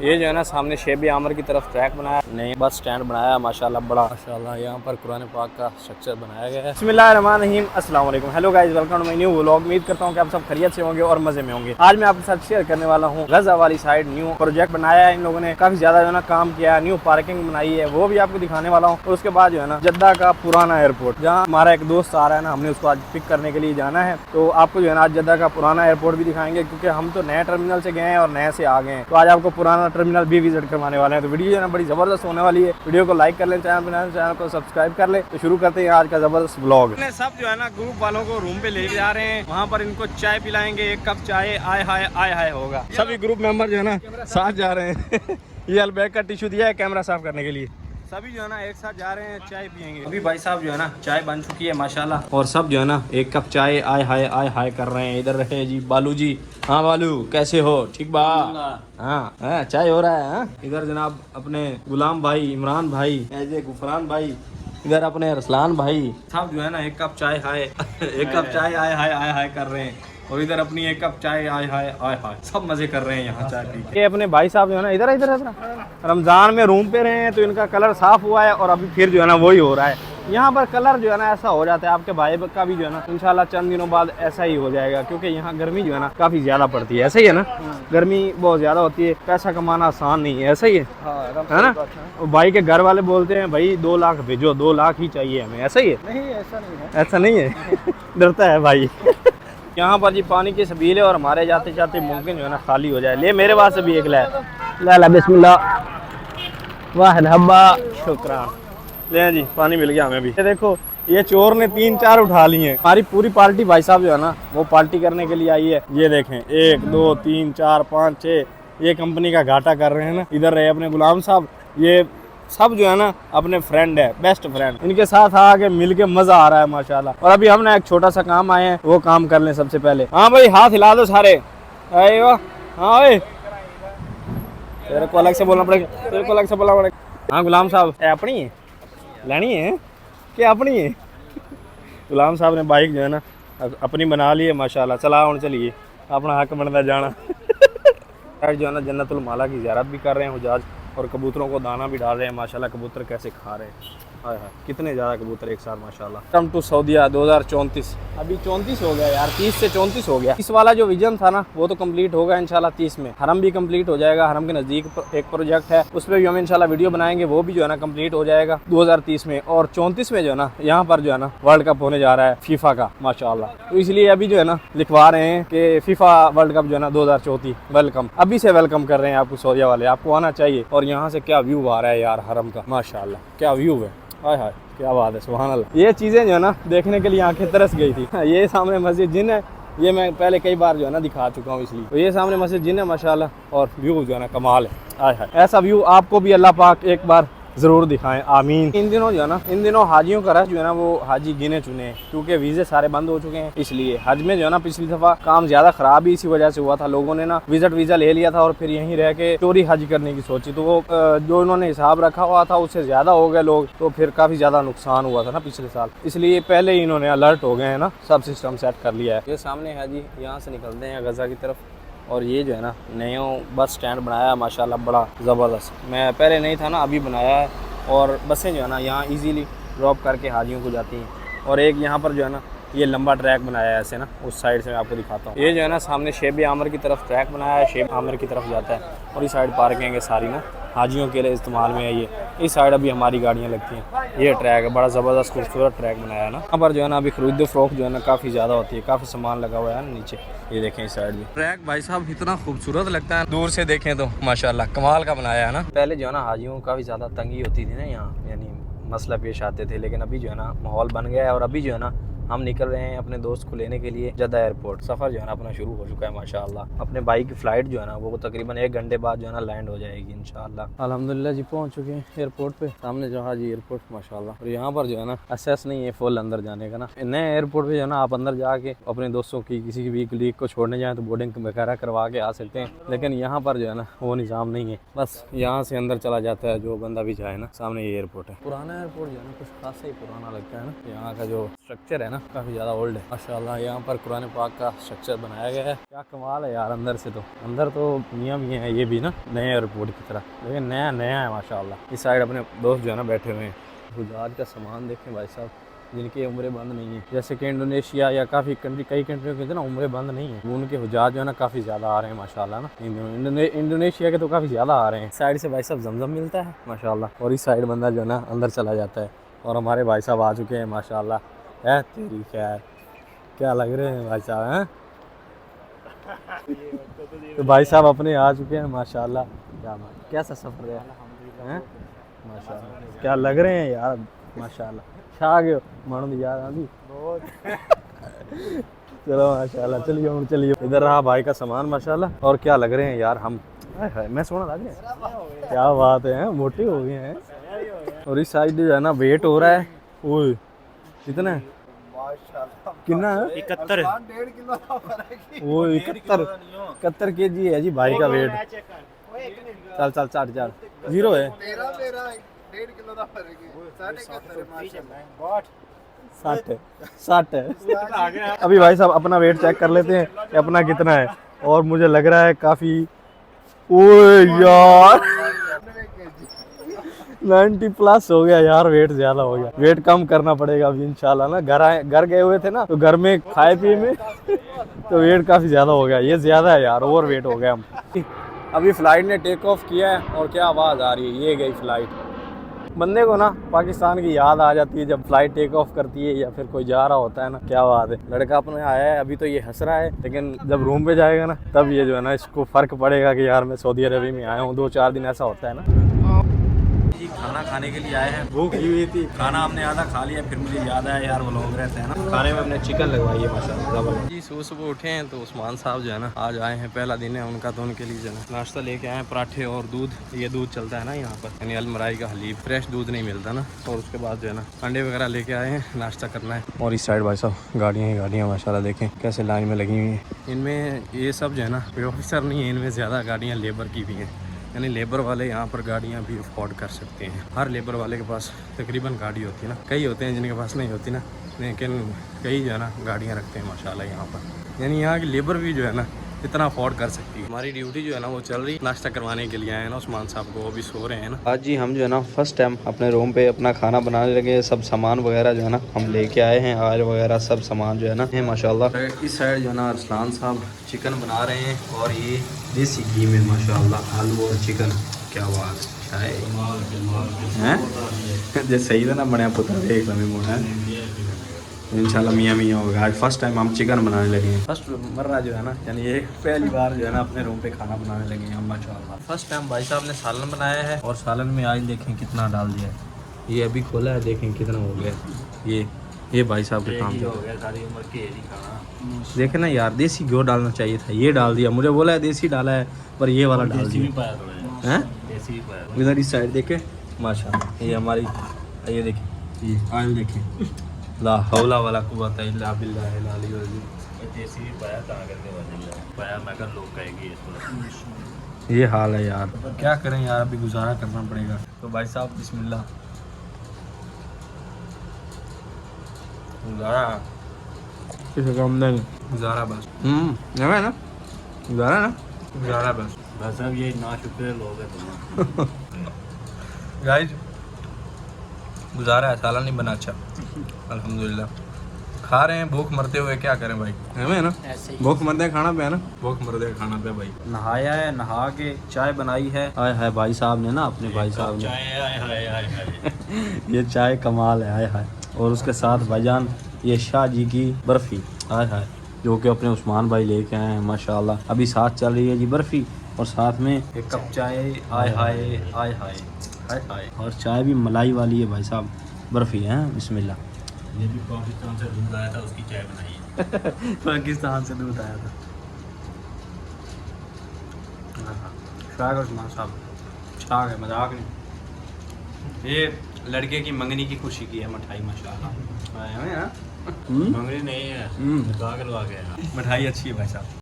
ये जो है ना सामने शेब आमर की तरफ ट्रैक बनाया, नई बस स्टैंड बनाया माशाल्लाह, बड़ा माशाल्लाह। यहाँ पर कुरान पाक का स्ट्रक्चर बनाया गया है। बिस्मिल्लाहिर्रहमानिर्रहीम, अस्सलाम वालेकुम, hello guys, welcome to my new vlog. उम्मीद करता हूँ कि आप सब खैरियत से होंगे और मजे में होंगे। आज मैं आपके साथ शेयर करने वाला हूँ गजा वाली साइड न्यू प्रोजेक्ट बनाया है इन लोगों ने, काफी ज्यादा जो है ना काम किया है, न्यू पार्किंग बनाई है, वो भी आपको दिखाने वाला हूँ। और उसके बाद जो है ना जद्दा का पुराना एयरपोर्ट, जहाँ हमारा एक दोस्त आ रहा है ना, हमने उसको आज पिक करने के लिए जाना है, तो आपको जो है ना आज जद्दा का पुराना एयरपोर्ट भी दिखाएंगे, क्योंकि हम तो नए टर्मिनल से गए हैं और नए से आ गए हैं, तो आज आपको पुराना टर्मिनल भी विजिट करवाने वाले हैं। तो वीडियो जो है ना बड़ी जबरदस्त होने वाली है। वीडियो को लाइक कर लें, चैनल को सब्सक्राइब कर ले। तो शुरू करते हैं आज का जबरदस्त ब्लॉग। सब जो है ना ग्रुप वालों को रूम पे ले जा रहे हैं, वहाँ पर इनको चाय पिलाएंगे, एक कप चाय आय हाय होगा। सभी ग्रुप मेंबर जो है ना साथ जा रहे हैं। ये अलबैग का टिश्यू दिया है कैमरा साफ करने के लिए। सभी जो है ना एक साथ जा रहे हैं, चाय पियेंगे। अभी भाई साहब जो है ना चाय बन चुकी है माशाल्लाह, और सब जो है ना एक कप चाय आय हाय कर रहे हैं। इधर रहे जी बालू जी। हाँ बालू, कैसे हो? ठीक बा? हाँ चाय हो रहा है। इधर जनाब अपने गुलाम भाई, इमरान भाई, ऐजे गुफरान भाई, इधर अपने रसलान भाई, सब जो है ना एक कप चाय हाय एक कप चाय आय हाय कर रहे हैं। और इधर अपनी एक कप चाय आय हाय सब मजे कर रहे हैं यहाँ चाय पी के। ये अपने भाई साहब जो है ना इधर रमजान में रूम पे रहे हैं, तो इनका कलर साफ हुआ है और अभी फिर जो है ना वही हो रहा है। यहाँ पर कलर जो है ना ऐसा हो जाता है, आपके भाई का भी जो है ना इंशाल्लाह चंद दिनों बाद ऐसा ही हो जाएगा, क्योंकि यहाँ गर्मी जो है ना काफी ज्यादा पड़ती है। ऐसा ही है ना, गर्मी बहुत ज्यादा होती है, पैसा कमाना आसान नहीं है। ऐसा ही है ना। भाई के घर वाले बोलते हैं भाई 2 लाख भेजो, 2 लाख ही चाहिए हमें। ऐसा ही है? नहीं, ऐसा नहीं है। डरता है भाई। यहाँ पर जी पानी की सबील है और हमारे जाते जाते मुमकिन जो है ना खाली हो जाए। ले मेरे पास भी एक ला बिस्मिल्लाह, वाह हब्बा, शुक्रान। ले जी पानी मिल गया हमें भी। ये देखो ये चोर ने 3-4 उठा ली हैं। हमारी पूरी पार्टी भाई साहब जो है ना वो पार्टी करने के लिए आई है। ये देखें 1 2 3 4 5 6, ये कंपनी का घाटा कर रहे हैं ना। इधर रहे अपने गुलाम साहब, ये सब जो है ना अपने फ्रेंड है, बेस्ट फ्रेंड। इनके साथ आके मिलके मजा आ रहा है माशाल्लाह। और अभी हम ना एक छोटा सा काम आए हैं, वो काम कर लें सबसे पहले। हाँ भाई हाथ हिला दो सारे। हाँ भाई तेरे को अलग से बोलना पड़ेगा, हाँ गुलाम साहब अपनी है लेनी है क्या? अपनी है। गुलाम साहब ने बाइक जो है ना अपनी बना ली है माशाल्लाह। चला उन चलिए, अपना हक बनता जाना। जो है ना जन्नतुल माला की ज़ियारत भी कर रहे हैं हुजाज, और कबूतरों को दाना भी डाल रहे हैं माशाल्लाह। कबूतर कैसे खा रहे हैं, हाय हाय कितने ज़्यादा कबूतर एक साथ माशाल्लाह। कम टू सऊदीया 2034, अभी 34 हो गया यार, 30 से 34 हो गया। इस वाला जो विजन था ना वो तो कंप्लीट होगा इंशाल्लाह 30 में। हरम भी कंप्लीट हो जाएगा, हरम के नज़दीक एक प्रोजेक्ट है, उस पर भी हम इंशाल्लाह वीडियो बनाएंगे, वो भी जो है ना कंप्लीट हो जाएगा 2030 में। और 34 में जो है ना यहाँ पर जो है ना वर्ल्ड कप होने जा रहा है फीफा का माशाल्लाह। तो इसलिए अभी जो है ना लिखवा रहे हैं कि फीफा वर्ल्ड कप जो है ना 2034 वेलकम, अभी से वेलकम कर रहे हैं आपको सऊदीया वाले, आपको आना चाहिए। और यहाँ से क्या व्यू आ रहा है यार हरम का, माशाल्लाह क्या व्यू है, हाय हाय क्या बात है, सुभान अल्लाह। ये चीज़ें जो है ना देखने के लिए आंखें तरस गई थी। ये सामने मस्जिद जिन है, ये मैं पहले कई बार जो है ना दिखा चुका हूँ, इसलिए। तो ये सामने मस्जिद जिन है माशाल्लाह, और व्यू जो है ना कमाल है, हाय हाय। ऐसा व्यू आपको भी अल्लाह पाक एक बार जरूर दिखाएं, आमीन। इन दिनों जो है ना, इन दिनों हाजियों का रश जो है ना वो हाजी गिने चुने हैं, क्योंकि वीज़े सारे बंद हो चुके हैं। इसलिए हज में जो है ना पिछली दफ़ा काम ज़्यादा ख़राब ही इसी वजह से हुआ था। लोगों ने ना विजिट वीज़ा ले लिया था और फिर यहीं रह के चोरी हज करने की सोची, तो वो जो उन्होंने हिसाब रखा हुआ था उससे ज़्यादा हो गए लोग, तो फिर काफ़ी ज़्यादा नुकसान हुआ था ना पिछले साल। इसलिए पहले ही इन्होंने अलर्ट हो गए हैं ना, सब सिस्टम सेट कर लिया है। ये सामने है जी, यहाँ से निकलते हैं गजा की तरफ। और ये जो है ना नया बस स्टैंड बनाया है माशाल्लाह, बड़ा ज़बरदस्त। मैं पहले नहीं था ना, अभी बनाया है। और बसें जो है ना यहाँ इजीली ड्रॉप करके हाजियों को जाती हैं। और एक यहाँ पर जो है ना ये लंबा ट्रैक बनाया है ऐसे ना, उस साइड से मैं आपको दिखाता हूँ। ये जो है ना सामने शेब आमर की तरफ ट्रैक बनाया है, शेब आमर की तरफ जाता है। और इस साइड पार्किंग है सारी ना, हाजियों के लिए इस्तेमाल में है ये। इस साइड अभी हमारी गाड़ियाँ लगती हैं। ये ट्रैक है, बड़ा ज़बरदस्त खूबसूरत ट्रैक बनाया है ना। यहाँ पर जो है ना अभी खरीदो फरोख्त जो है ना काफ़ी ज़्यादा होती है, काफ़ी सामान लगा हुआ है ना नीचे। ये देखें इस साइड भी ट्रैक भाई साहब इतना खूबसूरत लगता है, दूर से देखें तो माशाल्लाह कमाल का बनाया है ना। पहले जो है ना हाजियों को काफ़ी ज़्यादा तंगी होती थी ना यहाँ, यानी मसला पेश आते थे, लेकिन अभी जो है ना माहौल बन गया है। और अभी जो है ना हम निकल रहे हैं अपने दोस्त को लेने के लिए जद्दा एयरपोर्ट। सफ़र जो है ना अपना शुरू हो चुका है माशाल्लाह। अपने बाइक की फ़्लाइट जो है ना वो तकरीबन 1 घंटे बाद जो है ना लैंड हो जाएगी इंशाल्लाह। अल्हम्दुलिल्लाह जी पहुंच चुके हैं एयरपोर्ट पे, सामने जो हाजी एयरपोर्ट माशाल्लाह। और यहाँ पर जो है ना एक्सेस नहीं है फुल अंदर जाने का ना। नए एयरपोर्ट पे जो है ना आप अंदर जाके अपने दोस्तों की किसी भी कलीग को छोड़ने जाएँ तो बोर्डिंग वगैरह करवा के आ सकते हैं, लेकिन यहाँ पर जो है ना वो निज़ाम नहीं है। बस यहाँ से अंदर चला जाता है जो बंदा भी जाए ना। सामने ये एयरपोर्ट है, पुराना एयरपोर्ट जो है ना कुछ खासा ही पुराना लगता है ना। यहाँ का जो स्ट्रक्चर है ना काफ़ी ज़्यादा ओल्ड है माशाल्लाह। यहाँ पर कुरान पाक का स्ट्रक्चर बनाया गया है, क्या कमाल है यार। अंदर से तो अंदर तो मियाँ भी हैं, ये भी ना नए एयरपोर्ट की तरह, लेकिन नया नया है माशाल्लाह। इस साइड अपने दोस्त जो है ना बैठे हुए हैं। हुजाज का सामान देखें भाई साहब, जिनकी उम्रें बंद नहीं है, जैसे कि इंडोनेशिया या काफ़ी कंट्री, कई कंट्रियों के ना उम्रें बंद नहीं है, उनके हुजाज जो है ना काफ़ी ज़्यादा आ रहे हैं माशाल्लाह ना। इंडोनेशिया के तो काफ़ी ज़्यादा आ रहे हैं। साइड से भाई साहब जमजम मिलता है माशाल्लाह, और इस साइड बंदा जो है ना अंदर चला जाता है। और हमारे भाई साहब आ चुके हैं माशाल्लाह। है तेरी खैर, क्या लग रहे हैं भाई साहब हैं। तो भाई साहब अपने आ चुके हैं माशाल्लाह। कैसा सफ़र है माशाल्लाह, क्या लग रहे हैं यार माशाल्लाह। छा गए मन यार अभी बहुत। चलो माशाल्लाह, चलिए इधर रहा भाई का सामान माशाल्लाह। और क्या लग रहे हैं यार हम, मैं सोना लग रहे हैं, क्या बात है, मोटे हो गए हैं। और इस साइड जो है ना वेट हो रहा है, ओए कितना है कितना है 71 वो 71 kg है जी भाई का वेट। चल 0 है 60 है। अभी भाई साहब अपना वेट चेक कर लेते हैं कि अपना कितना है, और मुझे लग रहा है काफ़ी, ओए यार 90+ हो गया यार, वेट ज़्यादा हो गया, वेट कम करना पड़ेगा अभी इंशाल्लाह ना। घर गए हुए थे ना, तो घर में खाए पिए में तो वेट काफ़ी ज़्यादा हो गया, ये ज़्यादा है यार, ओवर वेट हो गया हम। अभी फ़्लाइट ने टेक ऑफ किया है और क्या आवाज़ आ रही है, ये गई फ़्लाइट। बंदे को ना पाकिस्तान की याद आ जाती है जब फ़्लाइट टेक ऑफ करती है या फिर कोई जा रहा होता है ना, क्या बात है। लड़का अपने आया है, अभी तो ये हंस रहा है, लेकिन जब रूम पे जाएगा ना तब ये जो है ना इसको फ़र्क पड़ेगा कि यार मैं सऊदी अरबिया में आया हूँ। 2-4 दिन ऐसा होता है ना। खाना खाने के लिए आए हैं, भूख लगी हुई थी, खाना हमने आधा खा लिया, फिर मुझे याद आया यार वो लोग रहते हैं ना, खाने में हमने चिकन लगवाई है माशाल्लाह जी। सुबह उठे हैं तो उस्मान साहब जो है ना आज आए हैं, पहला दिन है उनका, तो उनके लिए जो है नाश्ता लेके आए हैं, पराठे और दूध। ये दूध चलता है ना यहाँ पर, यानी अलमराई का हलीब, फ्रेश दूध नहीं मिलता ना। और उसके बाद जो है ना अंडे वगैरह लेके आए हैं, नाश्ता करना है। और इस साइड भाई साहब गाड़ियाँ ही गाड़ियाँ माशाल्लाह, देखें कैसे लाइन में लगी हुई हैं। इनमें ये सब जो है ना ऑफिसर नहीं है, इनमें ज़्यादा गाड़ियाँ लेबर की भी हैं, यानी लेबर वाले यहाँ पर गाड़ियाँ भी अफोर्ड कर सकते हैं। हर लेबर वाले के पास तकरीबन गाड़ी होती है ना, कई होते हैं जिनके पास नहीं होती ना, लेकिन कई जो है ना गाड़ियाँ रखते हैं माशाल्लाह यहाँ पर। यानी यहाँ की लेबर भी जो है ना इतना अफोर्ड कर सकती है। हमारी ड्यूटी जो है ना वो चल रही, नाश्ता करवाने के लिए आए हैं ना उस्मान साहब को, वो भी सो रहे हैं ना। आज जी हम जो है ना फर्स्ट टाइम अपने रूम पे अपना खाना बनाने लगे। सब सामान वगैरह जो है ना हम लेके आए हैं, ऑयल वगैरह सब सामान जो है ना है माशाल्लाह। इस साइड जो है ना अरसलान साहब चिकन बना रहे हैं, और ये देसी घी में माशाल्लाह आलू और चिकन, क्या बात है जे सही था ना बने पुत्र देख लमें मुड़ा इंशाल्लाह मियाँ मियाँ होगा। आज फर्स्ट टाइम हम चिकन बनाने लगे हैं, फर्स्ट मर्रा जो है ना, यानी ये पहली बार जो है ना अपने रूम पे खाना बनाने लगे हैं हम माशाल्लाह। फर्स्ट टाइम भाई साहब ने सालन बनाया है, और सालन में आज देखें कितना डाल दिया है, ये अभी खोला है, देखें कितना हो गया। ये भाई साहब के काम हो गया, सारी उम्र के खाना। देखे ना यार, देसी घी डालना चाहिए था, ये डाल दिया। मुझे बोला है देसी डाला है, पर ये वाला डाल दिया है। इधर इस साइड देखे माशाल्लाह, ये हमारी, ये देखें ये ऑयल देखें, ला हौला वाला कुव्वत इल्ला बिल्लाह देसी पाया कहाँ करने वाले पाया, मैं कर लोग कहेंगे इसको। ये हाल है यार, क्या करें यार, अभी गुजारा करना पड़ेगा। तो भाई साहब बिस्मिल्लाह, गुजारा किसी काम नहीं, गुजारा बस। है ना गुजारा ना, गुजारा बस। बस अब ये ना शुक्र लोग हैं गाइस, गुजारा है, साला नहीं बना अच्छा अल्हम्दुलिल्लाह। खा रहे हैं भूख मरते हुए, क्या करें भाई, है ना भूख मरते खाना पे है ना, भूख मरते खाना पे भाई। नहाया है, नहा के चाय बनाई है, आए हाय भाई साहब ने ना, अपने भाई साहब ने ये चाय कमाल है, आए हाय। और उसके साथ भाईजान ये शाह जी की बर्फ़ी, आए हाय, जो कि अपने उस्मान भाई लेके आए हैं माशाल्लाह। अभी साथ चल रही है जी बर्फ़ी, और साथ में एक कप चाय, आए हाय आए हाय हाय हाय। और चाय भी मलाई वाली है भाई साहब, बर्फ़ी है बिस्मिल्लाह। ये भी पाकिस्तान से दूध आया था, उसकी चाय बनाई है पाकिस्तान से दूध आया था। शाह उस्मान साहब छा गए, मजाक नहीं। ये लड़के की मंगनी की खुशी की है मिठाई माशाल्लाह, मंगनी नहीं है, लगा के मिठाई अच्छी है भाई साहब।